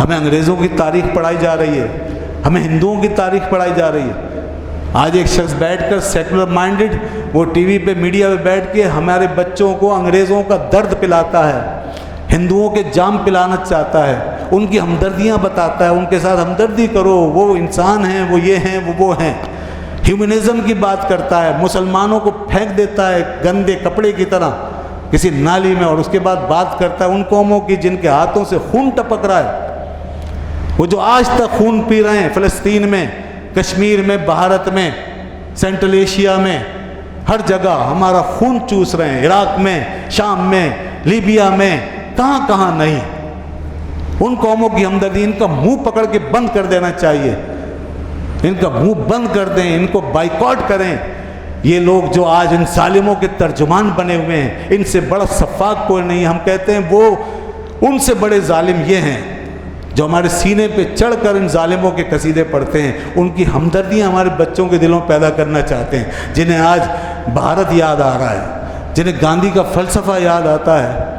ہمیں انگریزوں کی تاریخ پڑھائی جا رہی ہے، ہمیں ہندوؤں کی تاریخ پڑھائی جا رہی ہے۔ آج ایک شخص بیٹھ کر سیکولر مائنڈڈ وہ ٹی وی پہ میڈیا پہ بیٹھ کے ہمارے بچوں کو انگریزوں کا درد پلاتا ہے، ہندوؤں کے جام پلانا چاہتا ہے، ان کی ہمدردیاں بتاتا ہے، ان کے ساتھ ہمدردی کرو، وہ انسان ہیں، وہ یہ ہیں، وہ ہیں، ہیومنزم کی بات کرتا ہے، مسلمانوں کو پھینک دیتا ہے گندے کپڑے کی طرح کسی نالی میں، اور اس کے بعد بات کرتا ہے ان قوموں کی جن کے ہاتھوں سے خون ٹپک رہا ہے، وہ جو آج تک خون پی رہے ہیں، فلسطین میں، کشمیر میں، بھارت میں، سینٹرل ایشیا میں، ہر جگہ ہمارا خون چوس رہے ہیں، عراق میں، شام میں، لیبیا میں، کہاں کہاں نہیں۔ ان قوموں کی ہمدردی، ان کا منہ پکڑ کے بند کر دینا چاہیے، ان کا منہ بند کر دیں، ان کو بائیکاٹ کریں۔ یہ لوگ جو آج ان ظالموں کے ترجمان بنے ہوئے ہیں، ان سے بڑا سفاک کوئی نہیں۔ ہم کہتے ہیں وہ ان سے بڑے ظالم یہ ہیں جو ہمارے سینے پہ چڑھ کر ان ظالموں کے قصیدے پڑھتے ہیں، ان کی ہمدردیاں ہمارے بچوں کے دلوں پیدا کرنا چاہتے ہیں، جنہیں آج بھارت یاد آ رہا ہے، جنہیں گاندھی کا فلسفہ یاد آتا ہے،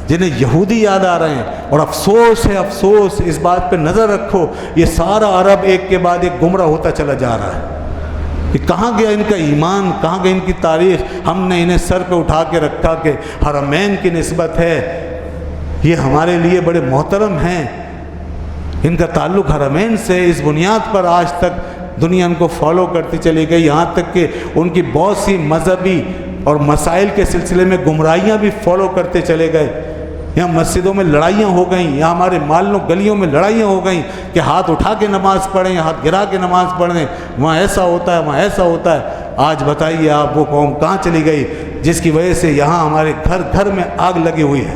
جنہیں یہودی یاد آ رہے ہیں۔ اور افسوس ہے، افسوس، اس بات پہ نظر رکھو، یہ سارا عرب ایک کے بعد ایک گمراہ ہوتا چلا جا رہا ہے۔ کہ کہاں گیا ان کا ایمان، کہاں گیا ان کی تاریخ؟ ہم نے انہیں سر پہ اٹھا کے رکھا کہ حرمین کی نسبت ہے، یہ ہمارے لیے بڑے محترم ہیں، ان کا تعلق حرمین سے، اس بنیاد پر آج تک دنیا ان کو فالو کرتی چلی گئی، یہاں تک کہ ان کی بہت سی مذہبی اور مسائل کے سلسلے میں گمراہیاں بھی فالو کرتے چلے گئے۔ یہاں مسجدوں میں لڑائیاں ہو گئیں، یہاں ہمارے محلوں گلیوں میں لڑائیاں ہو گئیں کہ ہاتھ اٹھا کے نماز پڑھیں، ہاتھ گرا کے نماز پڑھیں، وہاں ایسا ہوتا ہے، وہاں ایسا ہوتا ہے۔ آج بتائیے آپ وہ قوم کہاں چلی گئی جس کی وجہ سے یہاں ہمارے گھر گھر میں آگ لگی ہوئی ہے،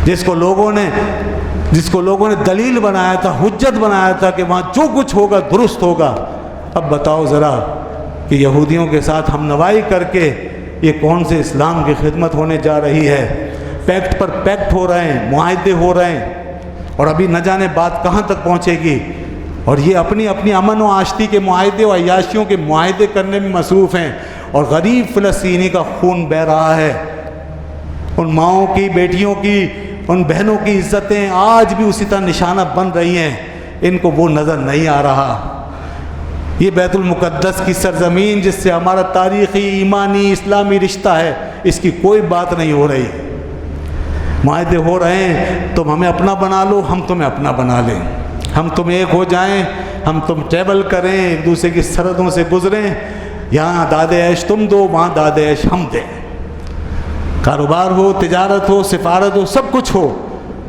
جس کو لوگوں نے دلیل بنایا تھا، حجت بنایا تھا کہ وہاں جو کچھ ہوگا درست ہوگا۔ اب بتاؤ ذرا کہ یہودیوں کے ساتھ ہم نوائی کر کے یہ کون سے اسلام کی خدمت ہونے جا رہی ہے؟ پیکٹ پر پیکٹ ہو رہے ہیں، معاہدے ہو رہے ہیں، اور ابھی نہ جانے بات کہاں تک پہنچے گی۔ اور یہ اپنی امن و آشتی کے معاہدے و عیاشیوں کے معاہدے کرنے میں مصروف ہیں، اور غریب فلسطینی کا خون بہہ رہا ہے، ان ماؤں کی، بیٹیوں کی، ان بہنوں کی عزتیں آج بھی اسی طرح نشانہ بن رہی ہیں، ان کو وہ نظر نہیں آ رہا۔ یہ بیت المقدس کی سرزمین جس سے ہمارا تاریخی، ایمانی، اسلامی رشتہ ہے، اس کی کوئی بات نہیں ہو رہی۔ معاہدے ہو رہے ہیں، تم ہمیں اپنا بنا لو، ہم تمہیں اپنا بنا لیں، ہم تم ایک ہو جائیں، ہم تم ٹریول کریں، ایک دوسرے کی سرحدوں سے گزریں، یہاں داد عیش تم دو، وہاں داد عیش ہم دیں، کاروبار ہو، تجارت ہو، سفارت ہو، سب کچھ ہو،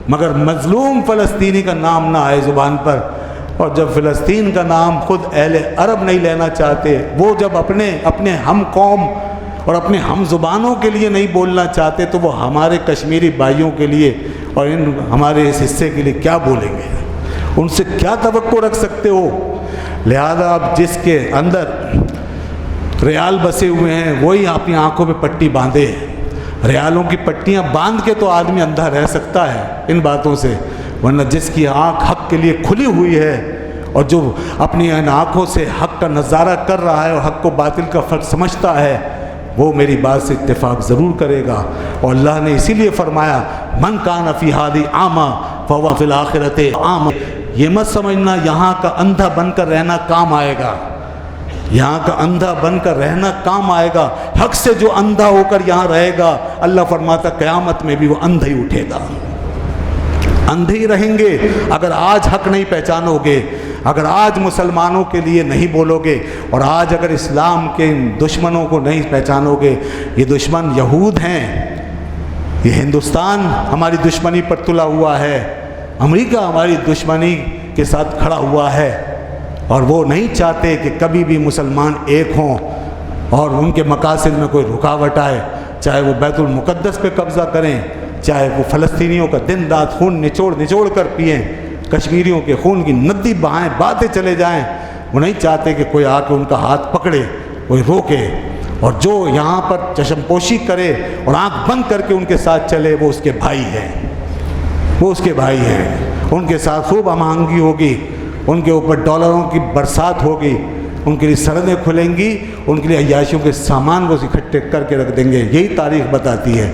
مگر مظلوم فلسطینی کا نام نہ آئے زبان پر۔ اور جب فلسطین کا نام خود اہل عرب نہیں لینا چاہتے، وہ جب اپنے ہم قوم اور اپنے ہم زبانوں کے لیے نہیں بولنا چاہتے، تو وہ ہمارے کشمیری بھائیوں کے لیے اور ہمارے اس حصے کے لیے کیا بولیں گے؟ ان سے کیا توقع رکھ سکتے ہو؟ لہذا اب جس کے اندر ریال بسے ہوئے ہیں وہی اپنی آنکھوں پہ پٹی باندھے۔ ریالوں کی پٹیاں باندھ کے تو آدمی اندھا رہ سکتا ہے ان باتوں سے، ورنہ جس کی آنکھ حق کے لیے کھلی ہوئی ہے اور جو اپنی ان آنکھوں سے حق کا نظارہ کر رہا ہے اور حق و باطل کا فرق سمجھتا ہے، وہ میری بات سے اتفاق ضرور کرے گا۔ اور اللہ نے اسی لیے فرمایا من کان فی ھذی اعمی فہو فی الآخرۃ اعمی۔ یہ مت سمجھنا یہاں کا اندھا بن کر رہنا کام آئے گا، یہاں کا اندھا بن کر رہنا کام آئے گا۔ حق سے جو اندھا ہو کر یہاں رہے گا، اللہ فرماتا قیامت میں بھی وہ اندھا ہی اٹھے گا۔ اندھے ہی رہیں گے اگر آج حق نہیں پہچانو گے، اگر آج مسلمانوں کے لیے نہیں بولو گے، اور آج اگر اسلام کے دشمنوں کو نہیں پہچانو گے۔ یہ دشمن یہود ہیں، یہ ہندوستان ہماری دشمنی پر تلا ہوا ہے، امریکہ ہماری دشمنی کے ساتھ کھڑا ہوا ہے، اور وہ نہیں چاہتے کہ کبھی بھی مسلمان ایک ہوں اور ان کے مقاصد میں کوئی رکاوٹ آئے، چاہے وہ بیت المقدس پہ قبضہ کریں، چاہے وہ فلسطینیوں کا دن رات خون نچوڑ کر پئیں، کشمیریوں کے خون کی ندی بہائیں، باتیں چلے جائیں۔ وہ نہیں چاہتے کہ کوئی آ کے ان کا ہاتھ پکڑے، کوئی روکے، اور جو یہاں پر چشم پوشی کرے اور آنکھ بند کر کے ان کے ساتھ چلے، وہ اس کے بھائی ہیں، وہ اس کے بھائی ہیں۔ ان کے ساتھ خوب ہم آہنگی ہوگی، ان کے اوپر ڈالروں کی برسات ہوگی، ان کے لیے سرحدیں کھلیں گی، ان کے لیے عیاشیوں کے سامان وہ اکٹھے کر کے رکھ دیں گے۔ یہی تاریخ بتاتی ہے۔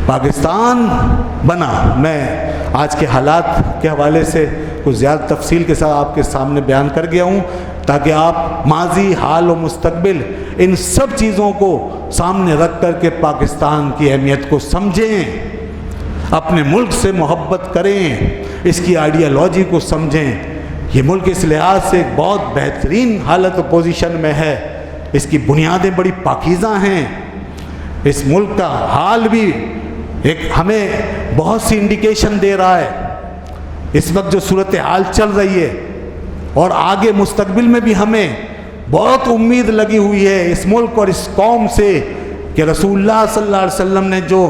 پاکستان بنا، میں آج کے حالات کے حوالے سے کچھ زیادہ تفصیل کے ساتھ آپ کے سامنے بیان کر گیا ہوں، تاکہ آپ ماضی، حال و مستقبل ان سب چیزوں کو سامنے رکھ کر کے پاکستان کی اہمیت کو سمجھیں، اپنے ملک سے محبت کریں، اس کی آئیڈیالوجی کو سمجھیں۔ یہ ملک اس لحاظ سے ایک بہت بہترین حالت و پوزیشن میں ہے، اس کی بنیادیں بڑی پاکیزہ ہیں، اس ملک کا حال بھی ایک ہمیں بہت سی انڈیکیشن دے رہا ہے۔ اس وقت جو صورتحال چل رہی ہے اور آگے مستقبل میں بھی ہمیں بہت امید لگی ہوئی ہے اس ملک اور اس قوم سے، کہ رسول اللہ صلی اللہ علیہ وسلم نے جو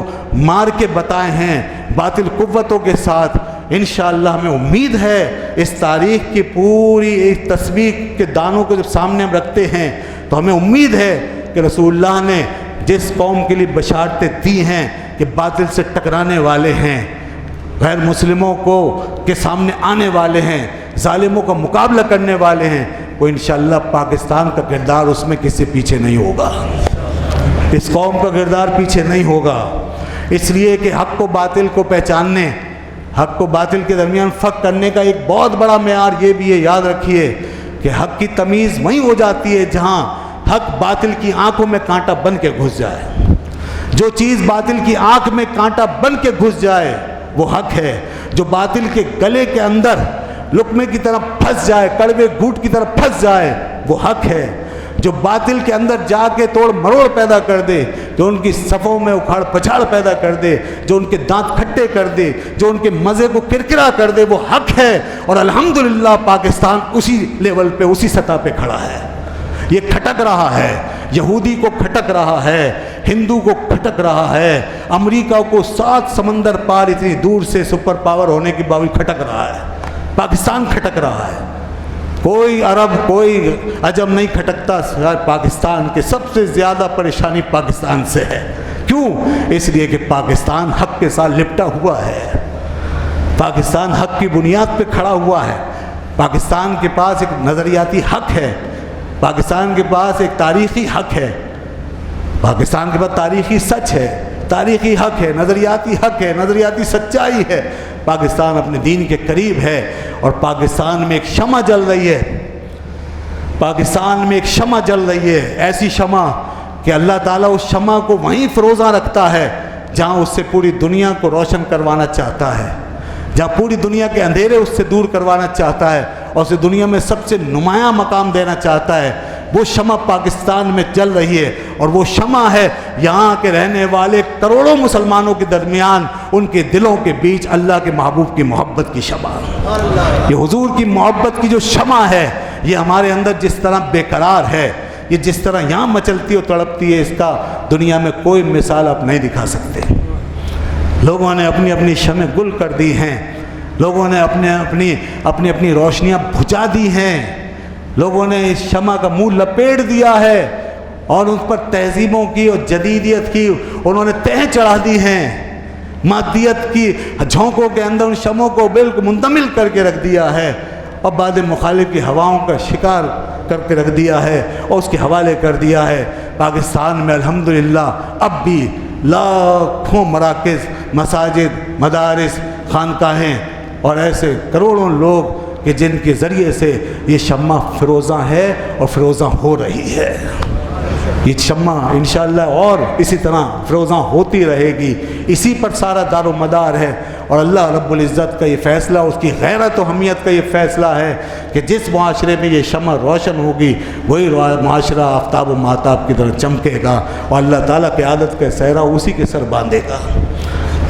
مار کے بتائے ہیں باطل قوتوں کے ساتھ، انشاءاللہ ہمیں امید ہے اس تاریخ کی پوری ایک تصویر کے دانوں کو جب سامنے ہم رکھتے ہیں تو ہمیں امید ہے کہ رسول اللہ نے جس قوم کے لیے بشارتیں دی ہیں کہ باطل سے ٹکرانے والے ہیں، غیر مسلموں کو کے سامنے آنے والے ہیں، ظالموں کا مقابلہ کرنے والے ہیں، وہ انشاءاللہ پاکستان کا کردار اس میں کسی پیچھے نہیں ہوگا، اس قوم کا کردار پیچھے نہیں ہوگا۔ اس لیے کہ حق کو باطل کو پہچاننے، حق کو باطل کے درمیان فرق کرنے کا ایک بہت بڑا معیار یہ بھی ہے، یاد رکھیے کہ حق کی تمیز وہیں ہو جاتی ہے جہاں حق باطل کی آنکھوں میں کانٹا بن کے گھس جائے۔ جو چیز باطل کی آنکھ میں کانٹا بن کے گھس جائے وہ حق ہے، جو باطل کے گلے کے اندر لقمے کی طرح پھنس جائے، کڑوے گھونٹ کی طرح پھنس جائے وہ حق ہے، جو باطل کے اندر جا کے توڑ مروڑ پیدا کر دے، جو ان کی صفوں میں اکھاڑ پچھاڑ پیدا کر دے، جو ان کے دانت کھٹے کر دے، جو ان کے مزے کو کرکرا کر دے، وہ حق ہے۔ اور الحمدللہ پاکستان اسی لیول پہ، اسی سطح پہ کھڑا ہے۔ یہ کھٹک رہا ہے، یہودی کو کھٹک رہا ہے، ہندو کو کھٹک رہا ہے، امریکہ کو 7 سمندر پار اتنی دور سے سپر پاور ہونے کے باوجود کھٹک رہا ہے، پاکستان کھٹک رہا ہے۔ کوئی عرب، کوئی عجم نہیں کھٹکتا پاکستان کے، سب سے زیادہ پریشانی پاکستان سے ہے۔ کیوں؟ اس لیے کہ پاکستان حق کے ساتھ لپٹا ہوا ہے، پاکستان حق کی بنیاد پہ کھڑا ہوا ہے، پاکستان کے پاس ایک نظریاتی حق ہے، پاکستان کے پاس ایک تاریخی حق ہے، پاکستان کے پاس تاریخی سچ ہے، تاریخی حق ہے، نظریاتی حق ہے، نظریاتی سچائی ہے۔ پاکستان اپنے دین کے قریب ہے اور پاکستان میں ایک شمع جل رہی ہے، پاکستان میں ایک شمع جل رہی ہے، ایسی شمع کہ اللہ تعالیٰ اس شمع کو وہیں فروزاں رکھتا ہے جہاں اس سے پوری دنیا کو روشن کروانا چاہتا ہے، جہاں پوری دنیا کے اندھیرے اس سے دور کروانا چاہتا ہے اور اسے دنیا میں سب سے نمایاں مقام دینا چاہتا ہے۔ وہ شمع پاکستان میں جل رہی ہے اور وہ شمع ہے یہاں کے رہنے والے کروڑوں مسلمانوں کے درمیان، ان کے دلوں کے بیچ اللہ کے محبوب کی محبت کی شمع۔ یہ حضور کی محبت کی جو شمع ہے، یہ ہمارے اندر جس طرح بے قرار ہے، یہ جس طرح یہاں مچلتی اور تڑپتی ہے، اس کا دنیا میں کوئی مثال آپ نہیں دکھا سکتے۔ لوگوں نے اپنی اپنی شمع گل کر دی ہیں، لوگوں نے اپنی روشنیاں بجھا دی ہیں، لوگوں نے اس شمع کا منہ لپیٹ دیا ہے اور اس پر تہذیبوں کی اور جدیدیت کی انہوں نے تہیں چڑھا دی ہیں، مادیت کی جھونکوں کے اندر ان شمعوں کو بالکل منتمل کر کے رکھ دیا ہے اور بعد مخالف کی ہواؤں کا شکار کر کے رکھ دیا ہے اور اس کے حوالے کر دیا ہے۔ پاکستان میں الحمدللہ اب بھی لاکھوں مراکز، مساجد، مدارس، خانقاہیں اور ایسے کروڑوں لوگ کہ جن کے ذریعے سے یہ شمع فروزاں ہے اور فروزاں ہو رہی ہے۔ یہ شمع انشاءاللہ اور اسی طرح فروزاں ہوتی رہے گی، اسی پر سارا دار و مدار ہے۔ اور اللہ رب العزت کا یہ فیصلہ، اس کی غیرت و حمیت کا یہ فیصلہ ہے کہ جس معاشرے میں یہ شمع روشن ہوگی وہی معاشرہ آفتاب و مہتاب کی طرح چمکے گا اور اللہ تعالیٰ کی عادت کا سہرا اسی کے سر باندھے گا۔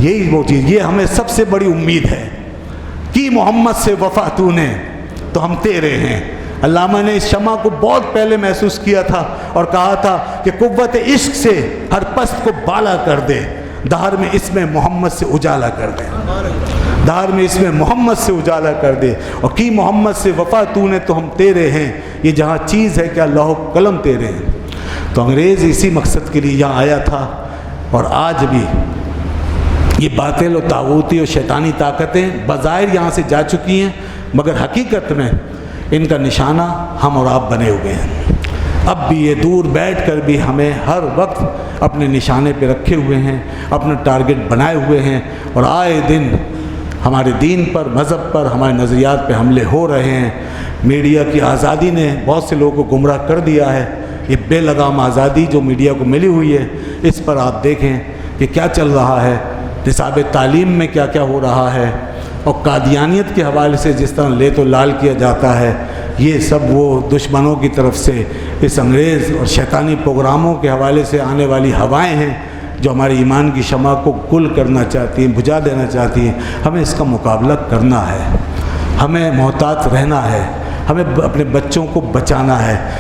یہی وہ چیز، یہ ہمیں سب سے بڑی امید ہے کہ محمد سے وفا تو نے تو ہم تیرے ہیں۔ علامہ نے اس شمع کو بہت پہلے محسوس کیا تھا اور کہا تھا کہ قوت عشق سے ہر پست کو بالا کر دے، دہر میں اسم محمد سے اجالا کر دے، دہر میں اسم محمد سے اجالا کر دے، اور کی محمد سے وفا تو نے تو ہم تیرے ہیں۔ یہ جہاں چیز ہے کہ اللہ قلم تیرے ہیں۔ تو انگریز اسی مقصد کے لیے یہاں آیا تھا اور آج بھی یہ باطل و طاغوتی اور شیطانی طاقتیں بظاہر یہاں سے جا چکی ہیں، مگر حقیقت میں ان کا نشانہ ہم اور آپ بنے ہوئے ہیں۔ اب بھی یہ دور بیٹھ کر بھی ہمیں ہر وقت اپنے نشانے پہ رکھے ہوئے ہیں، اپنا ٹارگٹ بنائے ہوئے ہیں اور آئے دن ہمارے دین پر، مذہب پر، ہمارے نظریات پہ حملے ہو رہے ہیں۔ میڈیا کی آزادی نے بہت سے لوگوں کو گمراہ کر دیا ہے۔ یہ بے لگام آزادی جو میڈیا کو ملی ہوئی ہے، اس پر آپ دیکھیں کہ کیا چل رہا ہے، نصاب تعلیم میں کیا کیا ہو رہا ہے، اور قادیانیت کے حوالے سے جس طرح لیت و لال کیا جاتا ہے، یہ سب وہ دشمنوں کی طرف سے اس انگریز اور شیطانی پروگراموں کے حوالے سے آنے والی ہوائیں ہیں جو ہمارے ایمان کی شمع کو گل کرنا چاہتی ہیں، بجھا دینا چاہتی ہیں۔ ہمیں اس کا مقابلہ کرنا ہے، ہمیں محتاط رہنا ہے، ہمیں اپنے بچوں کو بچانا ہے۔